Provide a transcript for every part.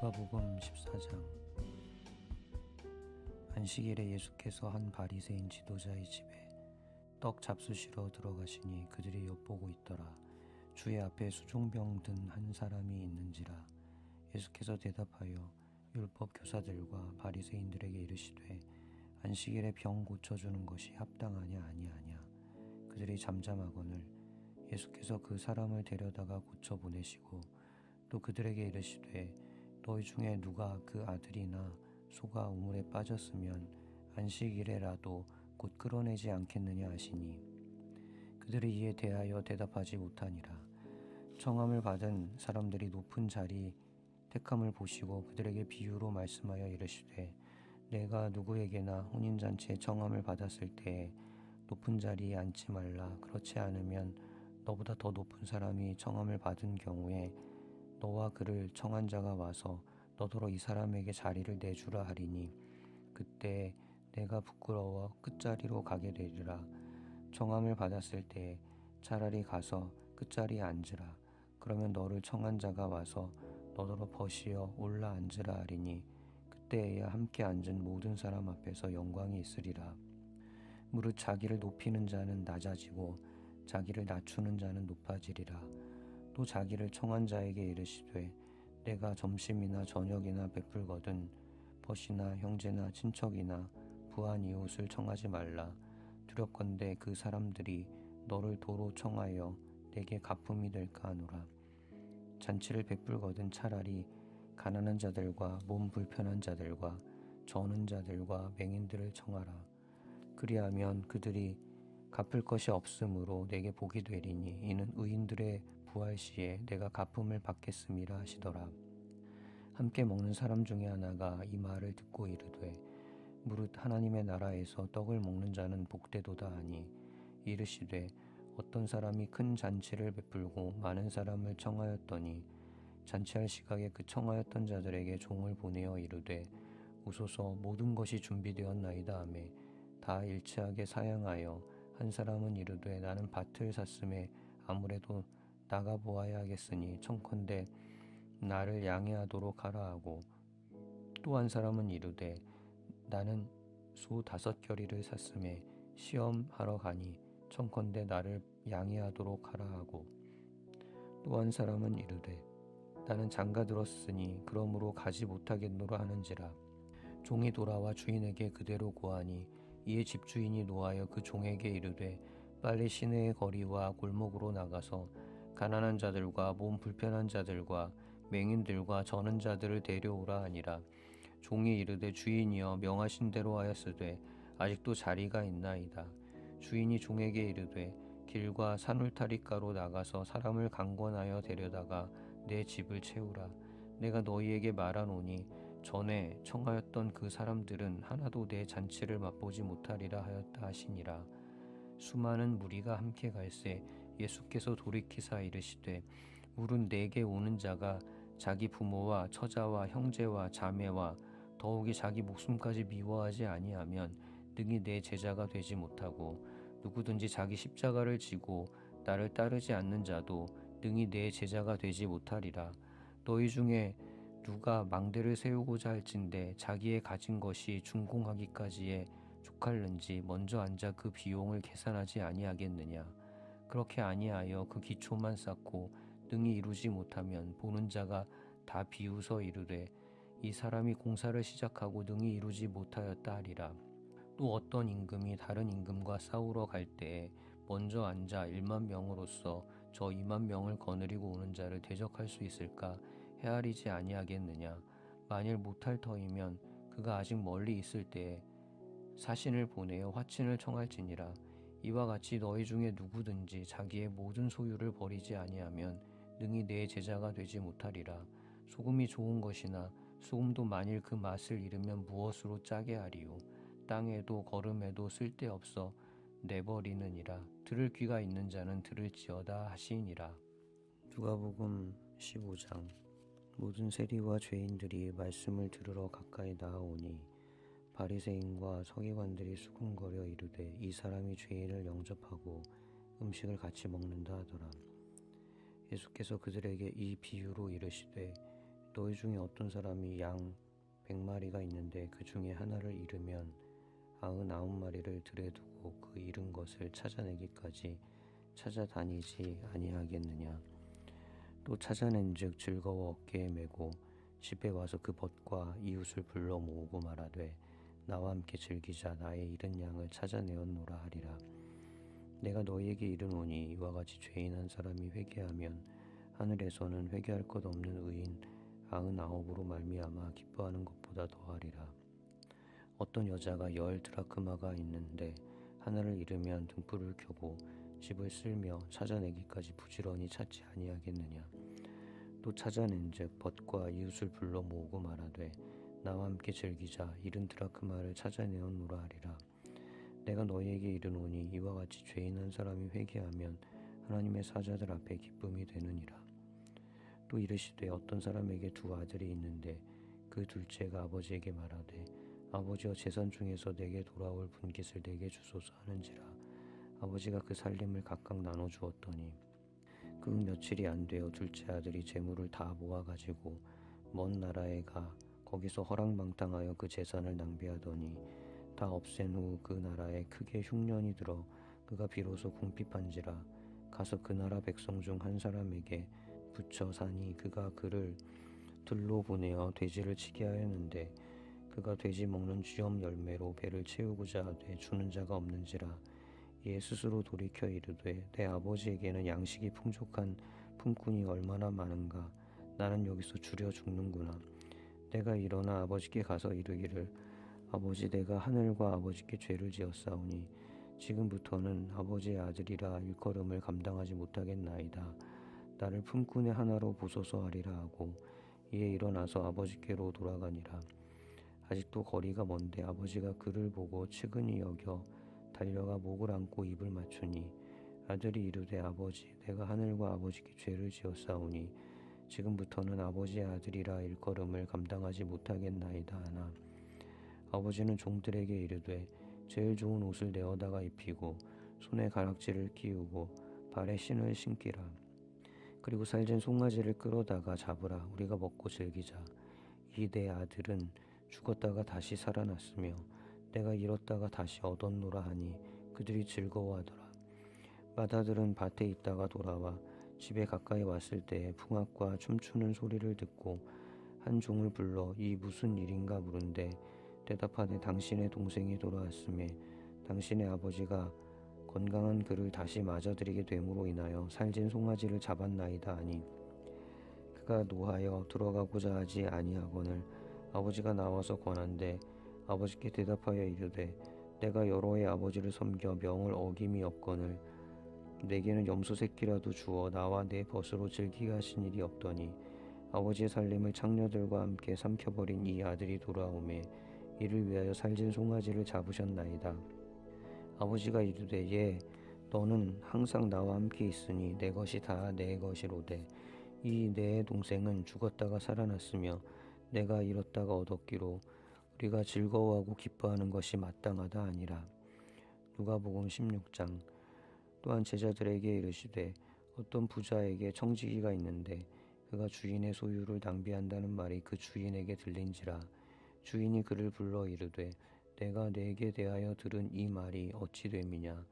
누가복음 14장. 안식일에 예수께서 한 바리새인 지도자의 집에 떡 잡수시러 들어가시니 그들이 엿보고 있더라. 주의 앞에 수종병 든 한 사람이 있는지라. 예수께서 대답하여 율법 교사들과 바리새인들에게 이르시되 안식일에 병 고쳐주는 것이 합당하냐 아니하냐. 그들이 잠잠하거늘 예수께서 그 사람을 데려다가 고쳐 보내시고 또 그들에게 이르시되 너희 중에 누가 그 아들이나 소가 우물에 빠졌으면 안식일에라도 곧 끌어내지 않겠느냐 하시니 그들이 이에 대하여 대답하지 못하니라. 청함을 받은 사람들이 높은 자리 택함을 보시고 그들에게 비유로 말씀하여 이르시되 내가 누구에게나 혼인잔치에 청함을 받았을 때에 높은 자리에 앉지 말라. 그렇지 않으면 너보다 더 높은 사람이 청함을 받은 경우에 너와 그를 청한 자가 와서 너더러 이 사람에게 자리를 내주라 하리니 그때 내가 부끄러워 끝자리로 가게 되리라. 청함을 받았을 때에 차라리 가서 끝자리에 앉으라. 그러면 너를 청한 자가 와서 너더러 벗이어 올라 앉으라 하리니 그때에야 함께 앉은 모든 사람 앞에서 영광이 있으리라. 무릇 자기를 높이는 자는 낮아지고 자기를 낮추는 자는 높아지리라. 또 자기를 청한 자에게 이르시되 내가 점심이나 저녁이나 베풀거든 벗이나 형제나 친척이나 부한 이웃을 청하지 말라. 두렵건대 그 사람들이 너를 도로 청하여 내게 가품이 될까 하노라. 잔치를 베풀거든 차라리 가난한 자들과 몸 불편한 자들과 저는 자들과 맹인들을 청하라. 그리하면 그들이 갚을 것이 없으므로 내게 복이 되리니 이는 의인들의 부활 시에 내가 갚음을 받겠음이라 하시더라. 함께 먹는 사람 중에 하나가 이 말을 듣고 이르되 무릇 하나님의 나라에서 떡을 먹는 자는 복되도다 하니 이르시되 어떤 사람이 큰 잔치를 베풀고 많은 사람을 청하였더니 잔치할 시각에 그 청하였던 자들에게 종을 보내어 이르되 오소서 모든 것이 준비되었나이다 하며 다 일치하게 사양하여 한 사람은 이르되 나는 밭을 샀음에 아무래도 나가 보아야 하겠으니 청컨대 나를 양해하도록 하라 하고 또 한 사람은 이르되 나는 소 5겨리를 샀음에 시험하러 가니 청컨대 나를 양해하도록 하라 하고 또 한 사람은 이르되 나는 장가 들었으니 그러므로 가지 못하겠노라 하는지라. 종이 돌아와 주인에게 그대로 고하니 이에 집주인이 노하여 그 종에게 이르되 빨리 시내의 거리와 골목으로 나가서 가난한 자들과 몸 불편한 자들과 맹인들과 저는 자들을 데려오라 하니라. 종이 이르되 주인이여 명하신 대로 하였으되 아직도 자리가 있나이다. 주인이 종에게 이르되 길과 산울타리가로 나가서 사람을 강권하여 데려다가 내 집을 채우라. 내가 너희에게 말하노니 전에 청하였던 그 사람들은 하나도 내 잔치를 맛보지 못하리라 하였다 하시니라. 수많은 무리가 함께 갈새 예수께서 돌이키사 이르시되 물은 내게 오는 자가 자기 부모와 처자와 형제와 자매와 더욱이 자기 목숨까지 미워하지 아니하면 능히 내 제자가 되지 못하고 누구든지 자기 십자가를 지고 나를 따르지 않는 자도 능히 내 제자가 되지 못하리라. 너희 중에 누가 망대를 세우고자 할진대 자기의 가진 것이 준공하기까지에 족할는지 먼저 앉아 그 비용을 계산하지 아니하겠느냐. 그렇게 아니하여 그 기초만 쌓고 능히 이루지 못하면 보는 자가 다 비웃어 이르되 이 사람이 공사를 시작하고 능히 이루지 못하였다 하리라. 또 어떤 임금이 다른 임금과 싸우러 갈 때에 먼저 앉아 1만 명으로서 저 2만 명을 거느리고 오는 자를 대적할 수 있을까 헤아리지 아니하겠느냐. 만일 못할 터이면 그가 아직 멀리 있을 때에 사신을 보내어 화친을 청할지니라. 이와 같이 너희 중에 누구든지 자기의 모든 소유를 버리지 아니하면 능히 내 제자가 되지 못하리라. 소금이 좋은 것이나 소금도 만일 그 맛을 잃으면 무엇으로 짜게 하리요. 땅에도 거름에도 쓸데없어 내버리느니라. 들을 귀가 있는 자는 들을지어다 하시니라. 누가복음 15장. 모든 세리와 죄인들이 말씀을 들으러 가까이 나아오니 바리새인과 서기관들이 수군거려 이르되 이 사람이 죄인을 영접하고 음식을 같이 먹는다 하더라. 예수께서 그들에게 이 비유로 이르시되 너희 중에 어떤 사람이 양 100마리가 있는데 그 중에 하나를 잃으면 99마리를 들에 두고 그 잃은 것을 찾아내기까지 찾아다니지 아니하겠느냐. 또 찾아낸즉 즐거워 어깨에 메고 집에 와서 그 벗과 이웃을 불러 모으고 말하되 나와 함께 즐기자. 나의 잃은 양을 찾아내었노라 하리라. 내가 너희에게 이르노니 이와 같이 죄인 한 사람이 회개하면 하늘에서는 회개할 것 없는 의인 99으로 말미암아 기뻐하는 것보다 더하리라. 어떤 여자가 10드라크마가 있는데 하나를 잃으면 등불을 켜고 집을 쓸며 찾아내기까지 부지런히 찾지 아니하겠느냐. 또 찾아낸즉 벗과 이웃을 불러 모으고 말하되 나와 함께 즐기자. 잃은 드라크마를 찾아내었노라 하리라. 내가 너희에게 이르노니 이와 같이 죄인 한 사람이 회개하면 하나님의 사자들 앞에 기쁨이 되느니라. 또 이르시되 어떤 사람에게 두 아들이 있는데 그 둘째가 아버지에게 말하되 아버지여 재산 중에서 내게 돌아올 분깃을 내게 주소서 하는지라. 아버지가 그 살림을 각각 나눠 주었더니 그 며칠이 안 되어 둘째 아들이 재물을 다 모아가지고 먼 나라에 가 거기서 허랑방탕하여 그 재산을 낭비하더니 다 없앤 후 그 나라에 크게 흉년이 들어 그가 비로소 궁핍한지라. 가서 그 나라 백성 중 한 사람에게 붙여 사니 그가 그를 들로 보내어 돼지를 치게 하였는데 그가 돼지 먹는 쥐엄 열매로 배를 채우고자 하되 주는 자가 없는지라. 이에 스스로 돌이켜 이르되 내 아버지에게는 양식이 풍족한 품꾼이 얼마나 많은가. 나는 여기서 줄여 죽는구나. 내가 일어나 아버지께 가서 이르기를 아버지 내가 하늘과 아버지께 죄를 지었사오니 지금부터는 아버지의 아들이라 일컬음을 감당하지 못하겠나이다. 나를 품꾼의 하나로 보소서 하리라 하고 이에 일어나서 아버지께로 돌아가니라. 아직도 거리가 먼데 아버지가 그를 보고 측은히 여겨 달려가 목을 안고 입을 맞추니 아들이 이르되 아버지 내가 하늘과 아버지께 죄를 지었사오니 지금부터는 아버지의 아들이라 일컬음을 감당하지 못하겠나이다 하나 아버지는 종들에게 이르되 제일 좋은 옷을 내어다가 입히고 손에 가락지를 끼우고 발에 신을 신기라. 그리고 살진 송아지를 끌어다가 잡으라. 우리가 먹고 즐기자. 이 내 아들은 죽었다가 다시 살아났으며 내가 잃었다가 다시 얻었노라 하니 그들이 즐거워하더라. 맏아들은 밭에 있다가 돌아와 집에 가까이 왔을 때에 풍악과 춤추는 소리를 듣고 한 종을 불러 이 무슨 일인가 물은데 대답하되 당신의 동생이 돌아왔음에 당신의 아버지가 건강한 그를 다시 맞아들이게 됨으로 인하여 살진 송아지를 잡았나이다 하니 그가 노하여 들어가고자 하지 아니하거늘 아버지가 나와서 권한대 아버지께 대답하여 이르되 내가 여러 해 아버지를 섬겨 명을 어김이 없거늘 내게는 염소 새끼라도 주어 나와 내 벗으로 즐기게 하신 일이 없더니 아버지의 살림을 창녀들과 함께 삼켜버린 이 아들이 돌아오매 이를 위하여 살진 송아지를 잡으셨나이다. 아버지가 이르되 예 너는 항상 나와 함께 있으니 내 것이 다 내 것이로되 이 내 동생은 죽었다가 살아났으며 내가 잃었다가 얻었기로 우리가 즐거워하고 기뻐하는 것이 마땅하다 아니라. 누가복음 16장. 또한 제자들에게 이르시되 어떤 부자에게 청지기가 있는데 그가 주인의 소유를 낭비한다는 말이 그 주인에게 들린지라. 주인이 그를 불러 이르되 내가 내게 대하여 들은 이 말이 어찌 됨이냐.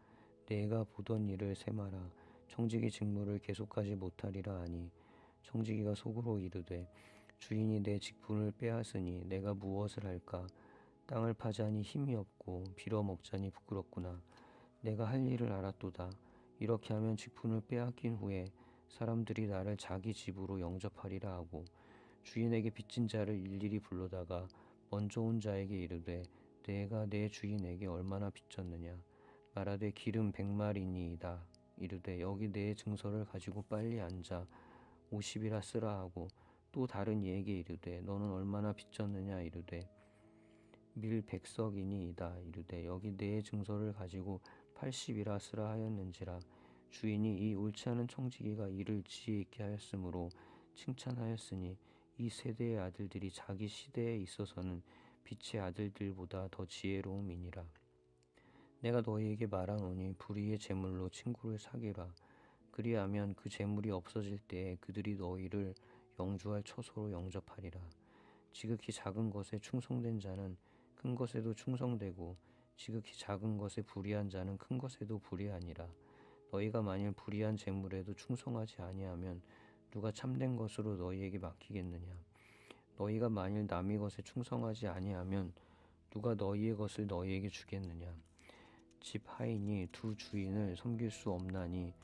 내가 보던 일을 세마라. 청지기 직무를 계속하지 못하리라 하니 청지기가 속으로 이르되 주인이 내 직분을 빼앗으니 내가 무엇을 할까. 땅을 파자니 힘이 없고 빌어먹자니 부끄럽구나. 내가 할 일을 알았도다. 이렇게 하면 직분을 빼앗긴 후에 사람들이 나를 자기 집으로 영접하리라 하고 주인에게 빚진 자를 일일이 불러다가 먼저 온 자에게 이르되 내가 내 주인에게 얼마나 빚졌느냐. 말하되 기름 100마리니이다. 이르되 여기 내 증서를 가지고 빨리 앉아 50이라 쓰라 하고 또 다른 이에게 이르되 너는 얼마나 빚졌느냐. 이르되 밀 100석이니이다. 이르되 여기 내 증서를 가지고 80이라 쓰라 하였는지라. 주인이 이 옳지 않은 청지기가 이를 지혜 있게 하였으므로 칭찬하였으니 이 세대의 아들들이 자기 시대에 있어서는 빛의 아들들보다 더 지혜로움이니라. 내가 너희에게 말하노니 불의의 재물로 친구를 사귀라. 그리하면 그 재물이 없어질 때에 그들이 너희를 영주할 처소로 영접하리라. 지극히 작은 것에 충성된 자는 큰 것에도 충성되고 지극히 작은 것에 불의한 자는 큰 것에도 불의하니라. 너희가 만일 불의한 재물에도 충성하지 아니하면 누가 참된 것으로 너희에게 맡기겠느냐. 너희가 만일 남의 것에 충성하지 아니하면 누가 너희의 것을 너희에게 주겠느냐. 집 하인이 두 주인을 섬길 수 없나니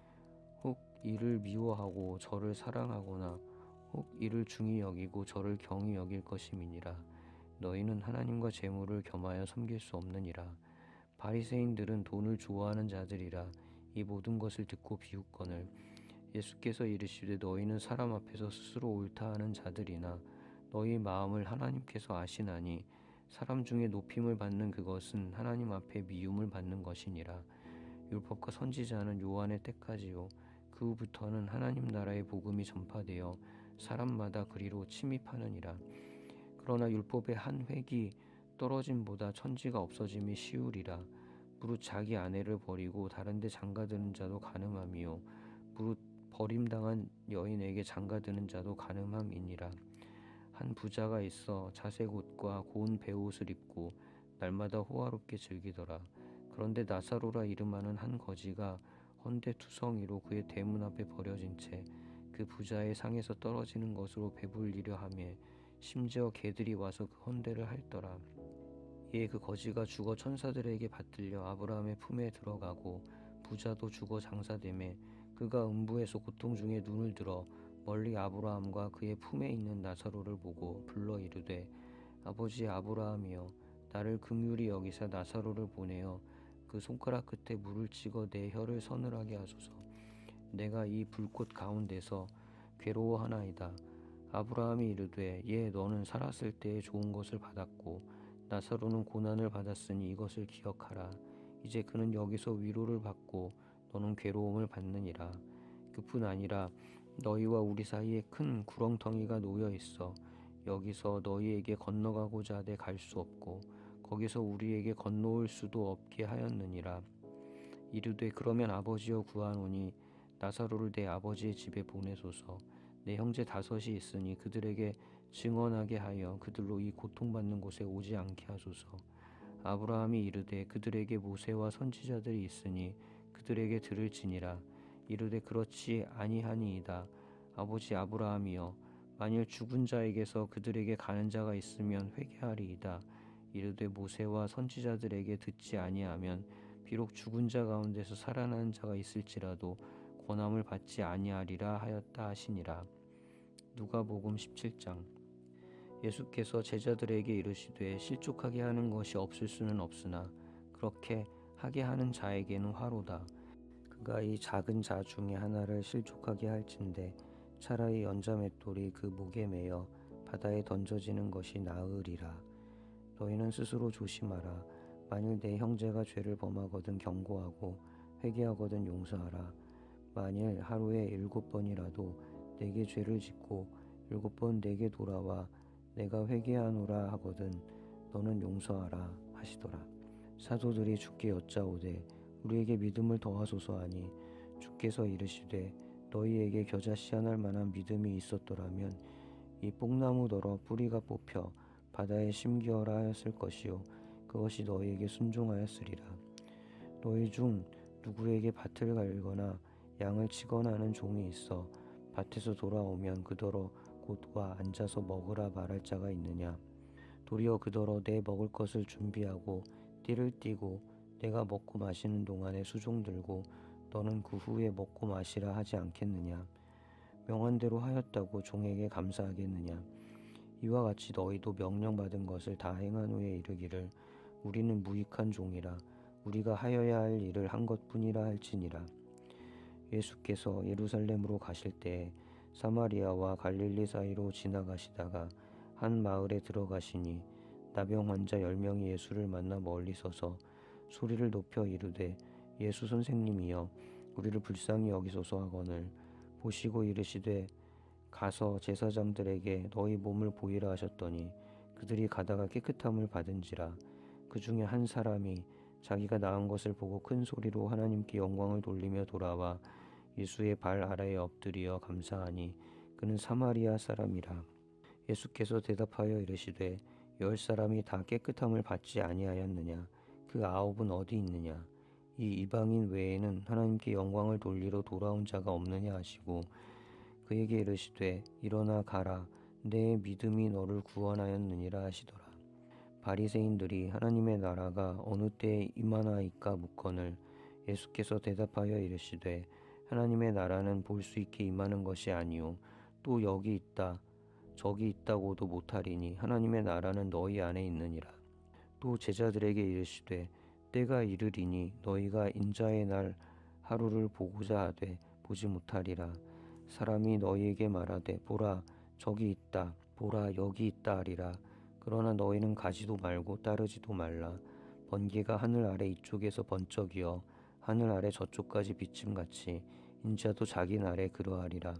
혹 이를 미워하고 저를 사랑하거나 혹 이를 중히 여기고 저를 경히 여길 것임이니라. 너희는 하나님과 재물을 겸하여 섬길 수 없느니라. 바리새인들은 돈을 좋아하는 자들이라 이 모든 것을 듣고 비웃거늘 예수께서 이르시되 너희는 사람 앞에서 스스로 옳다 하는 자들이나 너희 마음을 하나님께서 아시나니 사람 중에 높임을 받는 그것은 하나님 앞에 미움을 받는 것이니라. 율법과 선지자는 요한의 때까지요 그 후부터는 하나님 나라의 복음이 전파되어 사람마다 그리로 침입하느니라. 그러나 율법의 한 획이 떨어짐보다 천지가 없어짐이 쉬우리라. 무릇 자기 아내를 버리고 다른 데 장가드는 자도 가늠함이요 무릇 버림당한 여인에게 장가드는 자도 가늠함이니라. 한 부자가 있어 자색 옷과 고운 베옷을 입고 날마다 호화롭게 즐기더라. 그런데 나사로라 이름하는 한 거지가 헌데투성이로 그의 대문 앞에 버려진 채 그 부자의 상에서 떨어지는 것으로 배불리려 하며 심지어 개들이 와서 그 헌데를 핥더라. 이에 그 거지가 죽어 천사들에게 받들려 아브라함의 품에 들어가고 부자도 죽어 장사되매 그가 음부에서 고통 중에 눈을 들어 멀리 아브라함과 그의 품에 있는 나사로를 보고 불러 이르되 아버지 아브라함이여 나를 긍휼히 여기사 나사로를 보내어 그 손가락 끝에 물을 찍어 내 혀를 서늘하게 하소서. 내가 이 불꽃 가운데서 괴로워하나이다. 아브라함이 이르되 예 너는 살았을 때에 좋은 것을 받았고 나사로는 고난을 받았으니 이것을 기억하라. 이제 그는 여기서 위로를 받고 너는 괴로움을 받느니라. 그뿐 아니라 너희와 우리 사이에 큰 구렁텅이가 놓여 있어 여기서 너희에게 건너가고자 하되 갈 수 없고 거기서 우리에게 건너올 수도 없게 하였느니라. 이르되 그러면 아버지여 구하노니 나사로를 내 아버지의 집에 보내소서. 내 형제 5이 있으니 그들에게 증언하게 하여 그들로 이 고통받는 곳에 오지 않게 하소서. 아브라함이 이르되 그들에게 모세와 선지자들이 있으니 그들에게 들을지니라. 이르되 그렇지 아니하니이다. 아버지 아브라함이여 만일 죽은 자에게서 그들에게 가는 자가 있으면 회개하리이다. 이르되 모세와 선지자들에게 듣지 아니하면 비록 죽은 자 가운데서 살아나는 자가 있을지라도 권함을 받지 아니하리라 하였다 하시니라. 누가복음 17장. 예수께서 제자들에게 이르시되 실족하게 하는 것이 없을 수는 없으나 그렇게 하게 하는 자에게는 화로다. 그가 이 작은 자 중에 하나를 실족하게 할진대 차라리 연자맷돌이 그 목에 매여 바다에 던져지는 것이 나으리라. 너희는 스스로 조심하라. 만일 내 형제가 죄를 범하거든 경고하고 회개하거든 용서하라. 만일 하루에 7번이라도 내게 죄를 짓고 7번 내게 돌아와 내가 회개하노라 하거든 너는 용서하라 하시더라. 사도들이 주께 여짜오되 우리에게 믿음을 더하소서 하니 주께서 이르시되 너희에게 겨자씨 하나 만한 믿음이 있었더라면 이 뽕나무더러 뿌리가 뽑혀 바다에 심기어라 하였을 것이요 그것이 너희에게 순종하였으리라. 너희 중 누구에게 밭을 갈거나 양을 치거나 하는 종이 있어 밭에서 돌아오면 그더러 곧 와 앉아서 먹으라 말할 자가 있느냐. 도리어 그더러 내 먹을 것을 준비하고 띠를 띠고 내가 먹고 마시는 동안에 수종 들고 너는 그 후에 먹고 마시라 하지 않겠느냐. 명한대로 하였다고 종에게 감사하겠느냐. 이와 같이 너희도 명령받은 것을 다 행한 후에 이르기를 우리는 무익한 종이라 우리가 하여야 할 일을 한 것뿐이라 할지니라. 예수께서 예루살렘으로 가실 때에 사마리아와 갈릴리 사이로 지나가시다가 한 마을에 들어가시니 나병 환자 10명이 예수를 만나 멀리 서서 소리를 높여 이르되 예수 선생님이여 우리를 불쌍히 여기소서 하거늘 보시고 이르시되 가서 제사장들에게 너희 몸을 보이라 하셨더니 그들이 가다가 깨끗함을 받은지라. 그 중에 한 사람이 자기가 나은 것을 보고 큰 소리로 하나님께 영광을 돌리며 돌아와 예수의 발 아래에 엎드리어 감사하니 그는 사마리아 사람이라. 예수께서 대답하여 이르시되 10사람이 다 깨끗함을 받지 아니하였느냐? 그 9은 어디 있느냐? 이 이방인 외에는 하나님께 영광을 돌리러 돌아온 자가 없느냐 하시고 그에게 이르시되 일어나 가라, 내 믿음이 너를 구원하였느니라 하시더라. 바리새인들이 하나님의 나라가 어느 때에 임하나이까 묻거늘 예수께서 대답하여 이르시되 하나님의 나라는 볼 수 있게 임하는 것이 아니요 또 여기 있다 저기 있다고도 못하리니 하나님의 나라는 너희 안에 있느니라. 또 제자들에게 이르시되 때가 이르리니 너희가 인자의 날 하루를 보고자 하되 보지 못하리라. 사람이 너희에게 말하되 보라 저기 있다 보라 여기 있다 하리라. 그러나 너희는 가지도 말고 따르지도 말라. 번개가 하늘 아래 이쪽에서 번쩍이어 하늘 아래 저쪽까지 비침같이 인자도 자기 날에 그러하리라.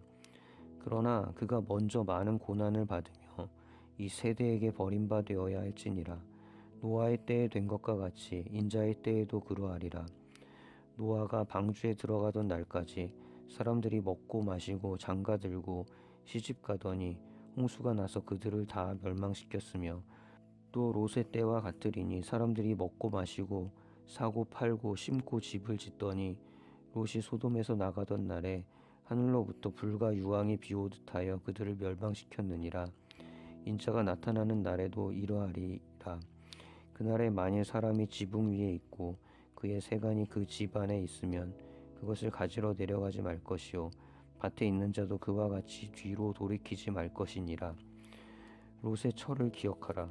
그러나 그가 먼저 많은 고난을 받으며 이 세대에게 버림받아야 할지니라. 노아의 때에 된 것과 같이 인자의 때에도 그러하리라. 노아가 방주에 들어가던 날까지 사람들이 먹고 마시고 장가들고 시집가더니 홍수가 나서 그들을 다 멸망시켰으며 또 롯의 때와 같으리니 사람들이 먹고 마시고 사고 팔고 심고 집을 짓더니 롯이 소돔에서 나가던 날에 하늘로부터 불과 유황이 비오듯 하여 그들을 멸망시켰느니라. 인자가 나타나는 날에도 이러하리라. 그날에 만일 사람이 지붕 위에 있고 그의 세간이 그 집 안에 있으면 그것을 가지러 내려가지 말 것이요 밭에 있는 자도 그와 같이 뒤로 돌이키지 말 것이니라. 롯의 철을 기억하라.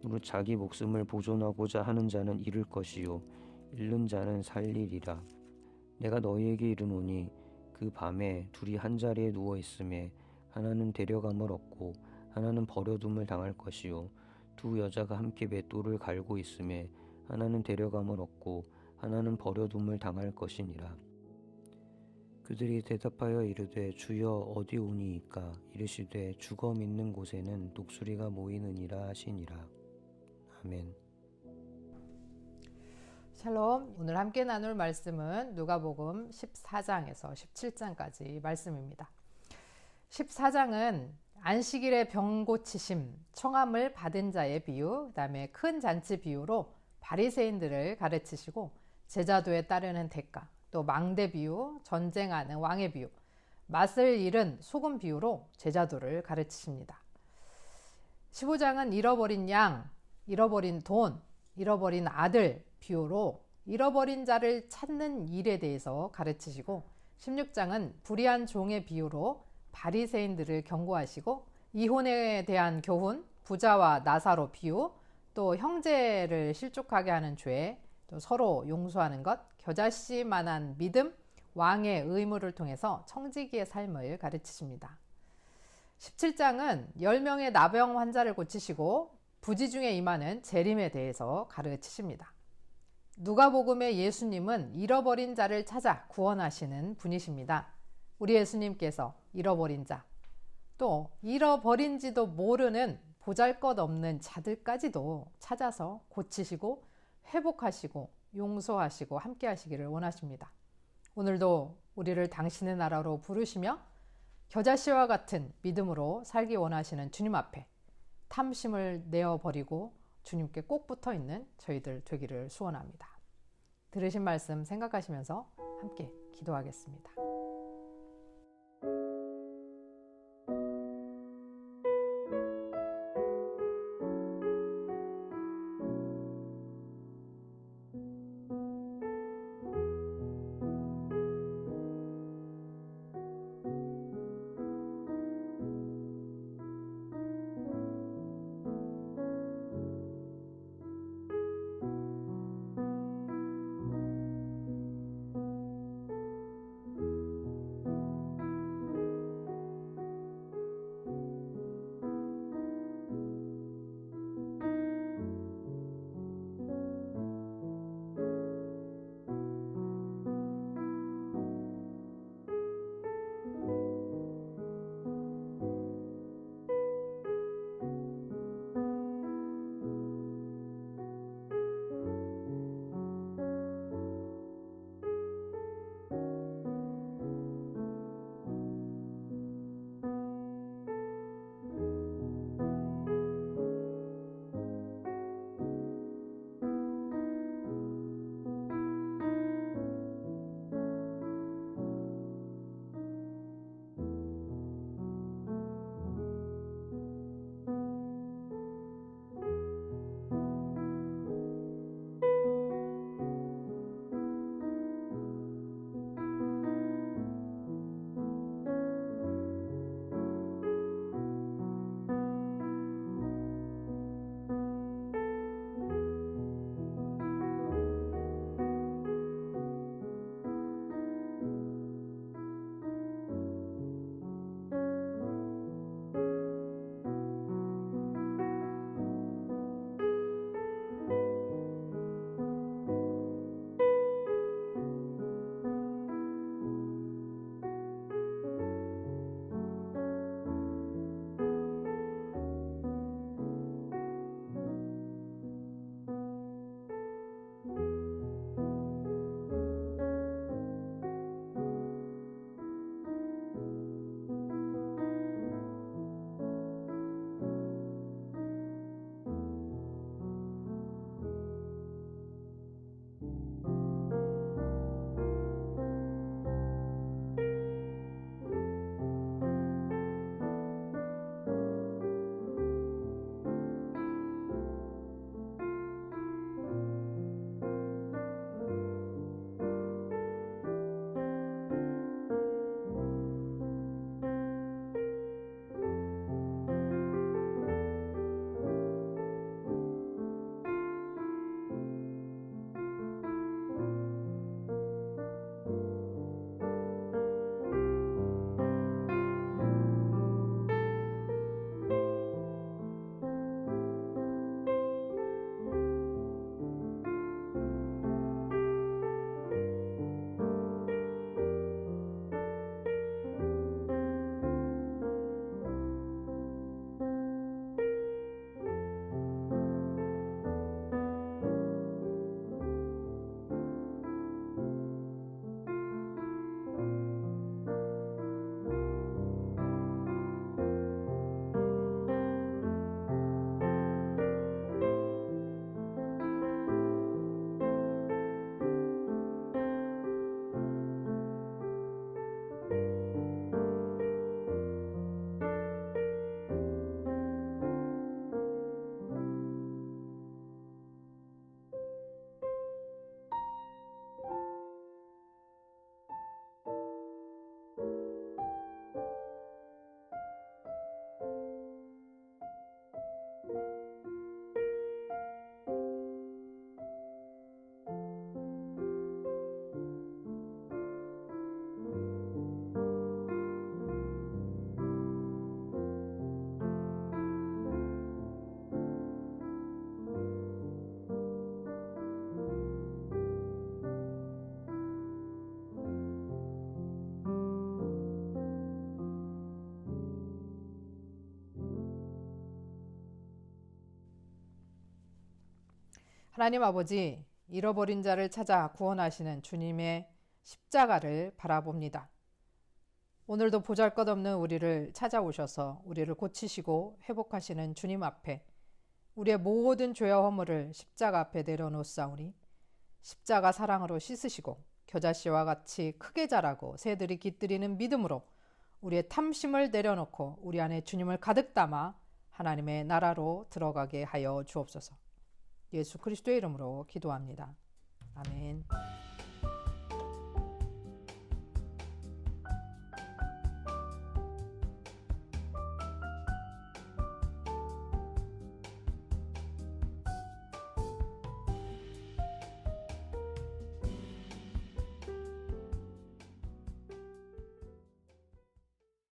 무릇 자기 목숨을 보존하고자 하는 자는 잃을 것이요 잃는 자는 살리리라. 내가 너희에게 이르노니 그 밤에 둘이 한 자리에 누워 있음에 하나는 데려감을 얻고 하나는 버려둠을 당할 것이요 두 여자가 함께 맷돌을 갈고 있음에 하나는 데려감을 얻고 하나는 버려둠을 당할 것이니라. 그들이 대답하여 이르되 주여 어디 오니이까? 이르시되 주검 있는 곳에는 독수리가 모이느니라 하시니라. 아멘. 샬롬. 오늘 함께 나눌 말씀은 누가복음 14장에서 17장까지 말씀입니다. 14장은 안식일의 병 고치심, 청함을 받은 자의 비유, 그 다음에 큰 잔치 비유로 바리새인들을 가르치시고 제자도에 따르는 대가, 또 망대 비유, 전쟁하는 왕의 비유, 맛을 잃은 소금 비유로 제자도를 가르치십니다. 15장은 잃어버린 양, 잃어버린 돈, 잃어버린 아들 비유로 잃어버린 자를 찾는 일에 대해서 가르치시고 16장은 불의한 종의 비유로 바리새인들을 경고하시고 이혼에 대한 교훈, 부자와 나사로 비유, 또 형제를 실족하게 하는 죄, 또 서로 용서하는 것, 겨자씨만한 믿음, 왕의 의무를 통해서 청지기의 삶을 가르치십니다. 17장은 10명의 나병 환자를 고치시고 부지 중에 임하는 재림에 대해서 가르치십니다. 누가복음의 예수님은 잃어버린 자를 찾아 구원하시는 분이십니다. 우리 예수님께서 잃어버린 자, 또 잃어버린지도 모르는 보잘것없는 자들까지도 찾아서 고치시고 회복하시고 용서하시고 함께 하시기를 원하십니다. 오늘도 우리를 당신의 나라로 부르시며 겨자씨와 같은 믿음으로 살기 원하시는 주님 앞에 탐심을 내어버리고 주님께 꼭 붙어있는 저희들 되기를 소원합니다. 들으신 말씀 생각하시면서 함께 기도하겠습니다. 하나님 아버지, 잃어버린 자를 찾아 구원하시는 주님의 십자가를 바라봅니다. 오늘도 보잘것없는 우리를 찾아오셔서 우리를 고치시고 회복하시는 주님 앞에 우리의 모든 죄와 허물을 십자가 앞에 내려놓사오니 십자가 사랑으로 씻으시고 겨자씨와 같이 크게 자라고 새들이 깃들이는 믿음으로 우리의 탐심을 내려놓고 우리 안에 주님을 가득 담아 하나님의 나라로 들어가게 하여 주옵소서. 예수 그리스도의 이름으로 기도합니다. 아멘.